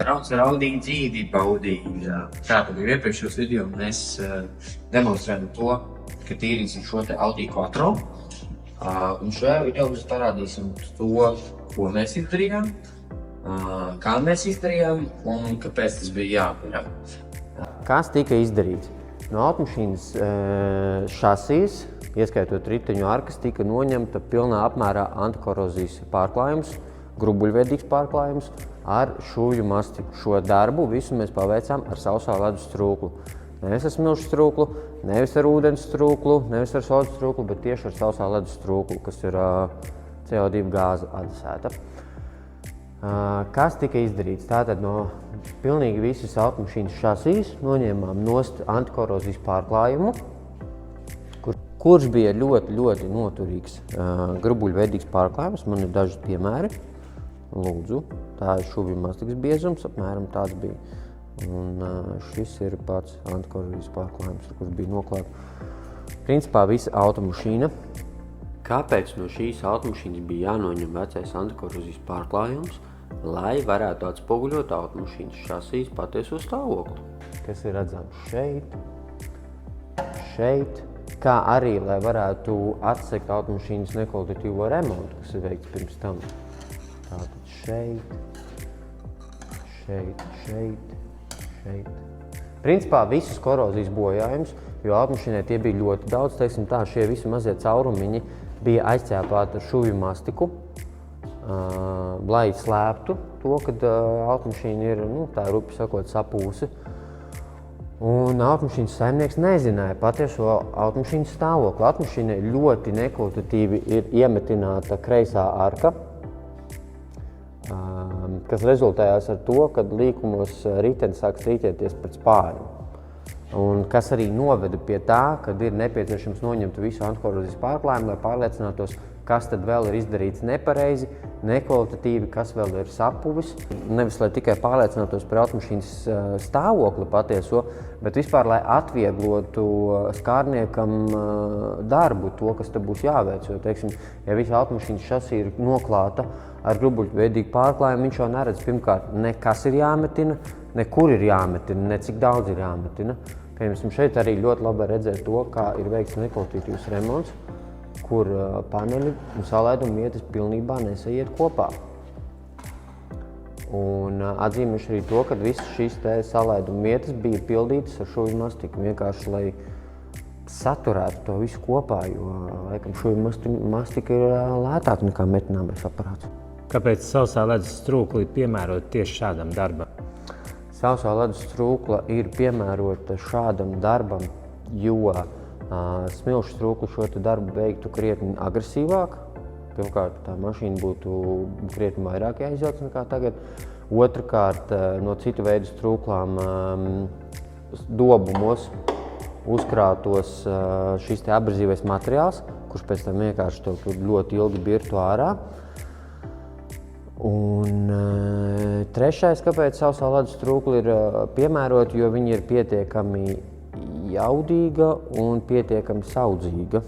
braucu ar Audi dzīvi baudīju. Tātad jau iepriekšējos video mēs demonstrējam to, ka tīrīsim šo te Audi Quattro. Un šajā video mēs parādīsim to, ko mēs izdarījām, kā mēs izdarījām un kāpēc tas bija jāpara. Kas tika izdarīts? No automašīnas šasijas, ieskaitot riteņu arkas, tika noņemta pilnā apmērā antikorozijas pārklājums, grubuļveidīgs pārklājums ar šūvju mastiku. Šo darbu visu mēs paveicām ar sausā ledus strūklu. Nevis ar smilšu strūklu, nevis ar ūdens strūklu, nevis ar sodas strūklu, bet tieši ar sausā ledus strūklu, kas ir CO2 gāze adasēta. Kas tika izdarīts? Tātad no pilnīgi visas automašīnas šasijas noņēmām nost antikorozijas pārklājumu, kurš bija ļoti noturīgs grubuļveidīgs pārklājums. Man ir daži piemēri. Lūdzu, tā ir šūvju mastikas biezums, apmēram tāds bija. Un šis ir pats antikorozijas pārklājums, kurš bija noklāts. Principā visa automašīna. Kāpēc no šīs automašīnas bija jānoņem vecais antikorozijas pārklājums, lai varētu atspoguļot automašīnas šasijas patieso stāvokli? Kas ir redzams šeit, kā arī, lai varētu atsekt automašīnas nekvalitatīvo remontu, kas ir veikts pirms tam. Tātad šeit. Principā visas korozijas bojājums, jo automašīnai tie bija ļoti daudz, teiksim tā, šie visi mazie caurumiņi bija aizķēpāti ar šūvju mastiku, lai slēptu to, kad automašīna ir, tā rupi sakot, sapūsi. Un automašīnas saimnieks nezināja patieso automašīnas stāvokli. Automašīnai ļoti nekvalitatīvi ir iemetināta kreisā arka, kas rezultējās ar to, kad līkumos ritenis sāk strīķēties pret spārnu. Un kas arī noveda pie tā, kad ir nepieciešams noņemt visu antikorozijas pārklājumu, lai pārliecinātos, kas tad vēl ir izdarīts nepareizi, nekvalitatīvi, kas vēl ir sapuvis. Nevis, lai tikai pārliecinātos par automašīnas stāvokli patieso, bet vispār, lai atvieglotu skārniekam darbu, to, kas te būs jāveic. Jo, teiksim, ja visa automašīnas šasija ir noklāta ar grubuļveidīgu pārklājumu, viņš jau neredz pirmkārt, ne kas ir jāmetina, ne kur ir jāmetina, ne cik daudz ir jāmetina. Piemēram, šeit arī ļoti labi redzēt to, kā ir veikts nekvalitatīvs remonts, kur paneļi un salaiduma vietas pilnībā nesaiet kopā. Un atzīmēšu arī to, ka visas šīs salaiduma vietas bija pildītas ar šūvju mastiku, vienkārši, lai saturētu to visu kopā, jo, laikam, šūvju mastika ir lētāk nekā metināmais aparāts. Kāpēc sausā ledus strūkla ir piemērota tieši šādam darbam? Sausā ledus strūkla ir piemērota šādam darbam, jo smilšu strūkla šo darbu veiktu krietni agresīvāk. Pirmkārt, tā mašīna būtu krietni vairāk jāizjauc nekā tagad. Otrakārt, no citu veidu strūklām dobumos uzkrātos šis abrazīvais materiāls, kurš pēc tam vienkārši to ļoti ilgi birtu ārā. Un trešais, kāpēc sausā ledus strūkla ir piemērota, jo viņa ir pietiekami jaudīga un pietiekami saudzīga.